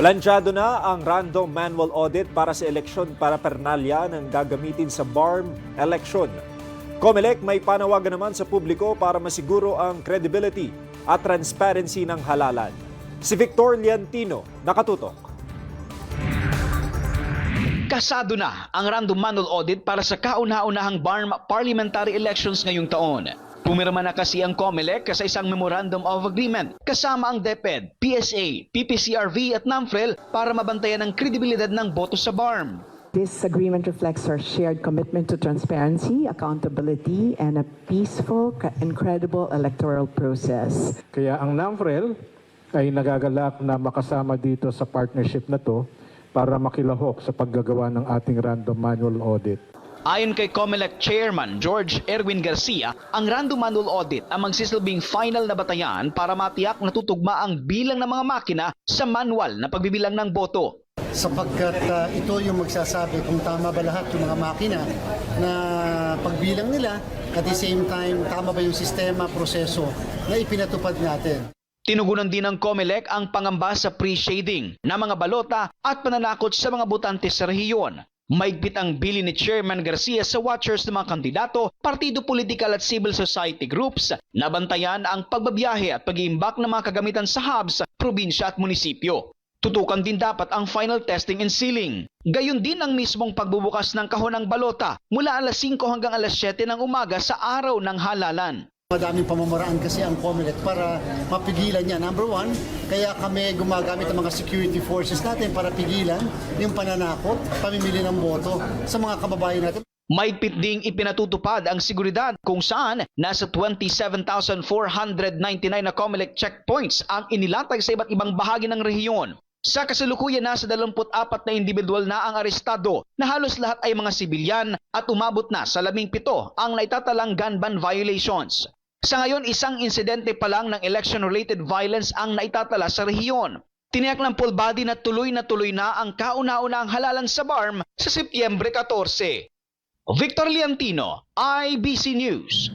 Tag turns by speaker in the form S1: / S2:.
S1: Planchado na ang random manual audit para sa eleksyon para pernalya ng gagamitin sa BARM election. COMELEC may panawagan naman sa publiko para masiguro ang credibility at transparency ng halalan. Si Victor Liantino, nakatutok.
S2: Kasado na ang random manual audit para sa kauna-unahang BARM parliamentary elections ngayong taon. Pumirma na kasi ang COMELEC sa isang Memorandum of Agreement kasama ang DepEd, PSA, PPCRV at NAMFREL para mabantayan ang kredibilidad ng boto sa BARM.
S3: This agreement reflects our shared commitment to transparency, accountability, and a peaceful and credible electoral process.
S4: Kaya ang NAMFREL ay nagagalak na makasama dito sa partnership na to para makilahok sa paggagawa ng ating random manual audit.
S2: Ayon kay COMELEC Chairman George Erwin Garcia, ang random manual audit ang magsisilbing final na batayan para matiyak na tutugma ang bilang ng mga makina sa manual na pagbibilang ng boto.
S5: Sapagkat ito yung magsasabi kung tama ba lahat yung mga makina na pagbilang nila, at the same time tama ba yung sistema, proseso na ipinatupad natin.
S2: Tinugunan din ng COMELEC ang pangamba sa pre-shading na mga balota at pananakot sa mga botante sa rehiyon. Maigpit ang bilin ni Chairman Garcia sa watchers ng mga kandidato, partido politikal at civil society groups na bantayan ang pagbabiyahe at pag-iimbak ng mga kagamitan sa hubs, probinsya at munisipyo. Tutukan din dapat ang final testing and sealing. Gayon din ang mismong pagbubukas ng kahon ng balota mula alas 5 hanggang alas 7 ng umaga sa araw ng halalan.
S5: Madaming pamamaraan kasi ang COMELEC para mapigilan niya. Number one, kaya kami gumagamit ng mga security forces natin para pigilan yung pananakot, pamimili ng boto sa mga kababayan natin.
S2: Maigpit ding ipinatutupad ang seguridad kung saan nasa 27,499 na COMELEC checkpoints ang inilatag sa iba't ibang bahagi ng rehiyon. Sa kasalukuyan nasa 24 na individual na ang arestado na halos lahat ay mga sibilyan at umabot na sa 17 ang naitatalang gun ban violations. Sa ngayon, isang insidente pa lang ng election-related violence ang naitatala sa rehiyon. Tiniyak ng full body na tuloy na ang kauna-unahang halalan sa BARM sa Setyembre 14. Victor Liantino, IBC News.